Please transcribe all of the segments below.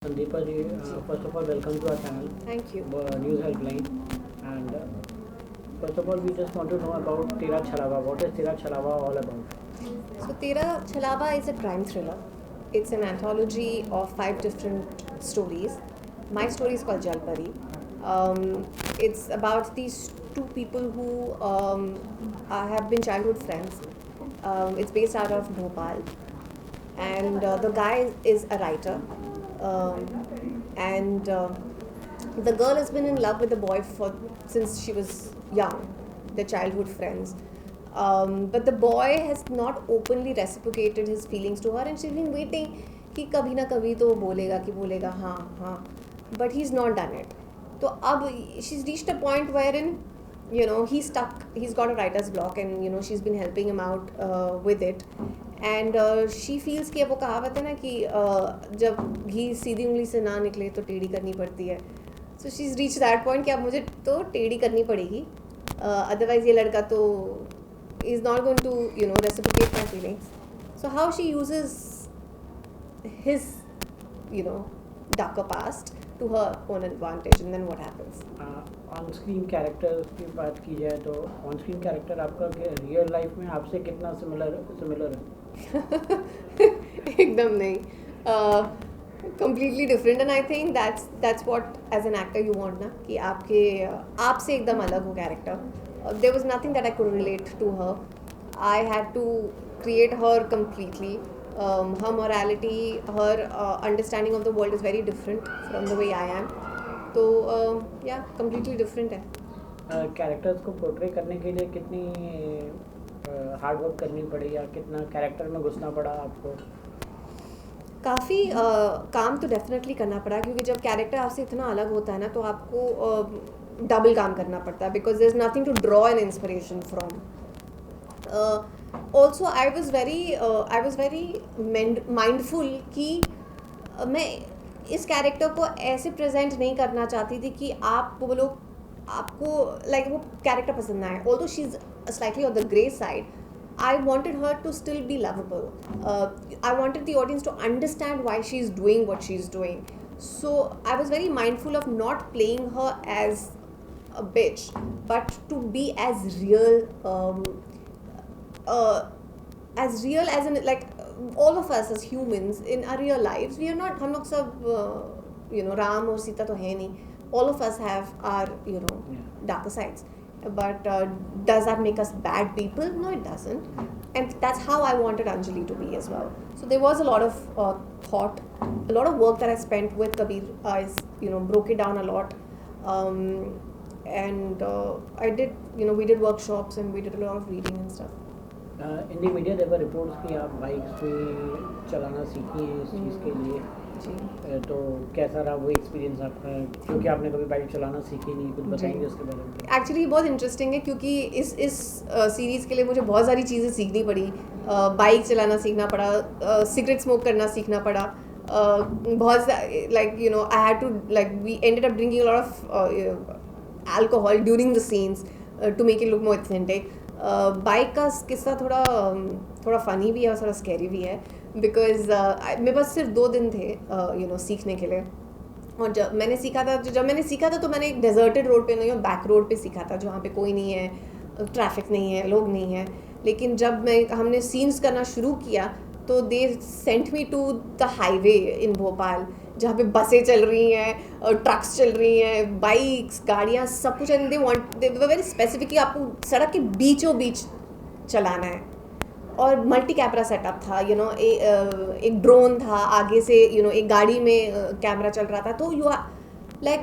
Sandeepa ji, first of all, welcome to our channel, Thank you. News Helpline. And first of all, we just want to know about Tera Chalawa. What is Tera Chalawa all about? So Tera Chalawa is a crime thriller. It's an anthology of 5 different stories. My story is called Jalpari. It's about these two people who have been childhood friends. It's based out of Bhopal, and the guy is a writer, and the girl has been in love with the boy for since she was young. Their childhood friends. But the boy has not openly reciprocated his feelings to her, and she's been waiting कि कभी ना कभी तो बोलेगा हाँ हाँ, but he's not done it. तो अब she's reached a point wherein he's stuck, he's got a writer's block, and she's been helping him out with it, and she feels कि वो कहावत है ना कि जब घी सीधी उंगली से ना निकले तो टेढ़ी करनी पड़ती है. So she's reached that point कि अब मुझे तो टेढ़ी करनी पड़ेगी, otherwise ये लड़का तो is not going to reciprocate my feelings. So how she uses his darker past to her own advantage, and then what happens. On screen character की बात की जाए तो ऑन स्क्रीन कैरेक्टर आपका रियल लाइफ में आपसे कितना सिमिलर है? एकदम नहीं, completely different, and I think that's what as an actor you want ना कि आपसे एकदम अलग हो character. There was nothing that I could relate to her. I had to create her completely. Her morality, her understanding of the world is very different from the way I am. तो yeah, completely different है. Characters को portray करने के लिए कितनी hard work करनी पड़ी या कितना कैरेक्टर में घुसना पड़ा आपको? काफ़ी काम तो डेफिनेटली करना पड़ा, क्योंकि जब कैरेक्टर आपसे इतना अलग होता है ना तो आपको डबल काम करना पड़ता है, because there is nothing to draw an inspiration from. Also I was very mindful कि मैं इस कैरेक्टर को ऐसे प्रेजेंट नहीं करना चाहती थी कि आप वो लोग आपको लाइक वो कैरेक्टर पसंद ना आए. Although she is slightly on the grey side, I wanted her to still be lovable. I wanted the audience to understand why she's doing what she's doing. So I was very mindful of not playing her as a bitch, but to be as real as in like all of us as humans in our real lives. We are not, हम लोग सब राम और सीता तो है नहीं. All of us have our darker sides. But does that make us bad people? No, it doesn't. And that's how I wanted Anjali to be as well. So there was a lot of thought, a lot of work that I spent with Kabir. I broke it down a lot, and I did we did workshops and we did a lot of reading and stuff. In the media they were reports कि आप bikes भी चलाना सीखी हैं इस चीज़ के लिए. तो कैसा रहा वो एक्सपीरियंस आपका, क्योंकि आपने कभी बाइक चलाना सीखी नहीं, कुछ बताएंगे उसके बारे में? एक्चुअली बहुत इंटरेस्टिंग है, क्योंकि इस सीरीज़ के लिए मुझे बहुत सारी चीज़ें सीखनी पड़ी. बाइक चलाना सीखना पड़ा, सिगरेट स्मोक करना सीखना पड़ा, बहुत like I had to like we ended up drinking a lot of alcohol during the scenes to make it look more authentic. Bike का किस्सा थोड़ा फ़नी भी है और थोड़ा स्कैरी भी है, बिकॉज मेरे पास सिर्फ 2 दिन थे सीखने के लिए. और जब मैंने सीखा था तो मैंने एक डेजर्टेड रोड पे नहीं, बैक रोड पे सीखा था जहाँ पे कोई नहीं है, ट्रैफिक नहीं है, लोग नहीं है. लेकिन जब हमने सीन्स करना शुरू किया तो they sent me to the highway in Bhopal, जहाँ पे बसें चल रही हैं, ट्रक्स चल रही हैं, बाइक्स, गाड़ियाँ, सब कुछ. And they were very specific कि आपको सड़क के बीचों बीच चलाना है. और मल्टी कैमरा सेटअप था, एक ड्रोन था आगे से, एक गाड़ी में कैमरा चल रहा था. तो लाइक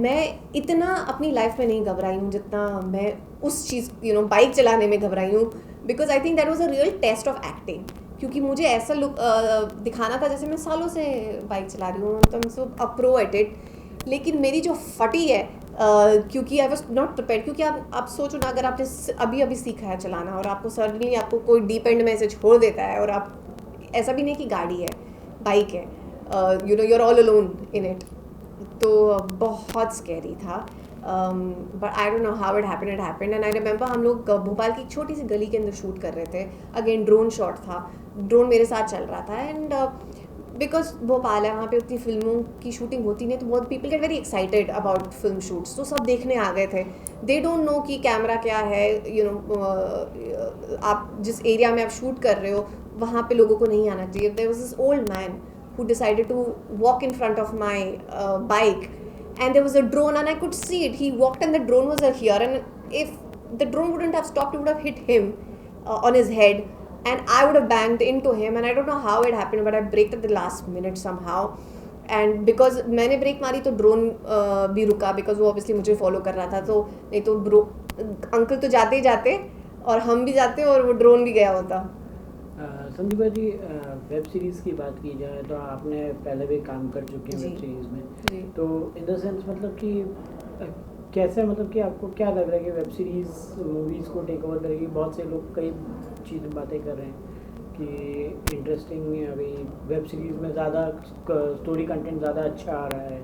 मैं इतना अपनी लाइफ में नहीं घबराई हूँ जितना मैं उस चीज़ बाइक चलाने में घबराई हूँ, because I think that was a real test of acting. क्योंकि मुझे ऐसा लुक दिखाना था जैसे मैं सालों से बाइक चला रही हूँ, तो सो अ प्रो एट इट. लेकिन मेरी जो फटी है, क्योंकि आई वॉज नॉट प्रिपेयर. क्योंकि आप सोचो ना, अगर आपने अभी सीखा है चलाना और आपको सडनली आपको कोई डीप एंड में ऐसे छोड़ देता है, और आप ऐसा भी नहीं कि गाड़ी है, बाइक है, you are all alone in it, तो बहुत स्कैरी था. But I don't know how it happened. And I remember हम लोग भोपाल की एक छोटी सी गली के अंदर शूट कर रहे थे. अगेन ड्रोन शॉट था, ड्रोन मेरे साथ चल रहा था, एंड बिकॉज भोपाल है, वहाँ पे उतनी फिल्मों की शूटिंग होती नहीं, तो बहुत people get very excited about film shoots, तो सब देखने आ गए थे. दे डोंट नो कि कैमरा क्या है, यू नो आप जिस एरिया में आप शूट कर रहे हो वहाँ पे लोगों को नहीं आना चाहिए. There was this old man who decided to walk in front of my bike, and there was a drone and I could see it. He walked and the drone was here, and if the drone wouldn't have stopped, it would have hit him on his head, and I would have banged into him, and I don't know how it happened, but I braked at the last minute somehow. And because मैंने break मारी तो drone भी रुका, because वो obviously मुझे follow कर रहा था. तो नहीं तो अंकल तो जाते ही जाते और हम भी जाते और वो ड्रोन भी गया होता. संदीपा जी, वेब सीरीज़ की बात की जाए तो आपने पहले भी काम कर चुके हैं जी. वेब सीरीज़ में. जी. तो इन द सेंस मतलब कि कैसे, मतलब कि आपको क्या लग रहा है कि वेब सीरीज़ मूवीज़ को टेक ओवर करेगी? बहुत से लोग कई चीज़ बातें कर रहे हैं कि इंटरेस्टिंग अभी वेब सीरीज़ में ज़्यादा स्टोरी कंटेंट ज़्यादा अच्छा आ रहा है,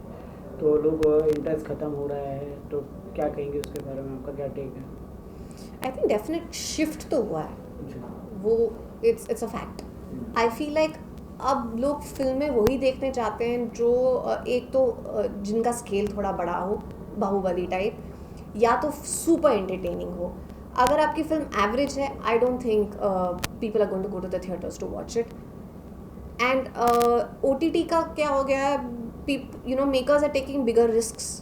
तो लोग इंटरेस्ट ख़त्म हो रहा है. तो क्या कहेंगे उसके बारे में, आपका क्या टेक है? आई थिंक डेफिनेट शिफ्ट तो हुआ है, जी. वो it's a fact. I feel like अब लोग फिल्में वही देखने चाहते हैं जो एक तो जिनका स्केल थोड़ा बड़ा हो, बाहुबली टाइप, या तो सुपर एंटरटेनिंग हो. अगर आपकी फिल्म एवरेज है, I don't think people are going to go to the theatres to watch it. And OTT का क्या हो गया है, you know makers are taking bigger risks.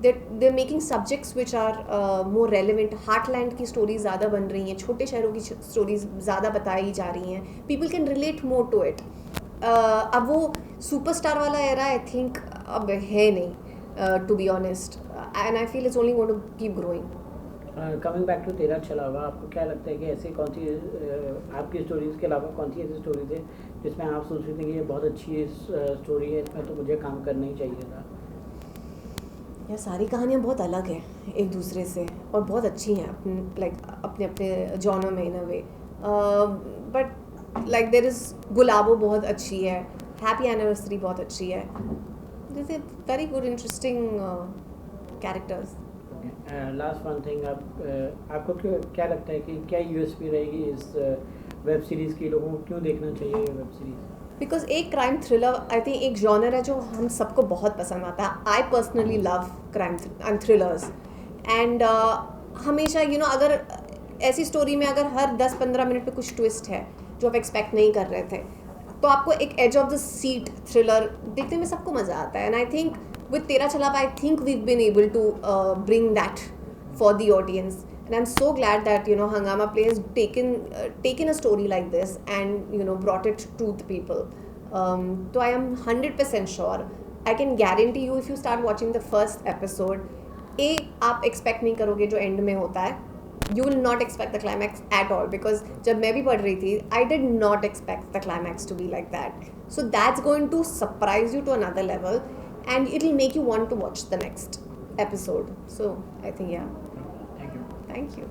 they're making subjects which are more relevant. Heartland की stories ज़्यादा बन रही हैं, छोटे शहरों की स्टोरीज ज़्यादा बताई जा रही हैं. People can relate more to it. अब वो सुपरस्टार वाला एरा आई थिंक अब है नहीं, to be honest, and I feel it's only going to keep growing. Coming back to Tera Chhalava, आपको क्या लगता है कि ऐसी कौन सी आपकी स्टोरीज़ के अलावा कौन सी ऐसी स्टोरीज है जिसमें आप सोच रहे थे कि ये बहुत अच्छी स्टोरी है, इसमें तो मुझे काम करना ही चाहिए था? यार सारी कहानियाँ बहुत अलग हैं एक दूसरे से और बहुत अच्छी हैं अपने अपने जॉनर में इन अ वे. बट लाइक देयर इज़ गुलाबो बहुत अच्छी है, हैप्पी एनिवर्सरी बहुत अच्छी है. This is very good interesting characters. Last one thing, आपको क्या लगता है कि क्या USP रहेगी इस वेब सीरीज़ की? लोगों को क्यों देखना चाहिए ये वेब सीरीज़? बिकॉज एक क्राइम थ्रिलर आई थिंक एक जॉनर है जो हम सबको बहुत पसंद आता है. I personally love crime and thrillers. And हमेशा यू नो अगर ऐसी स्टोरी में अगर हर 10-15 मिनट पे कुछ ट्विस्ट है जो आप एक्सपेक्ट नहीं कर रहे थे, तो आपको एक edge of the seat thriller देखने में सबको मज़ा आता है. And I think with Tera Chhalava I think we been able to bring that for the audience. And I'm so glad that you know Hungama Play has taken a story like this and you know brought it to the people. So I am 100% sure. I can guarantee you if you start watching the first episode, आप expect नहीं करोगे जो end में होता है. You will not expect the climax at all because जब मैं भी पढ़ रही थी, I did not expect the climax to be like that. So that's going to surprise you to another level, and it will make you want to watch the next episode. So I think yeah. Thank you. Thank you.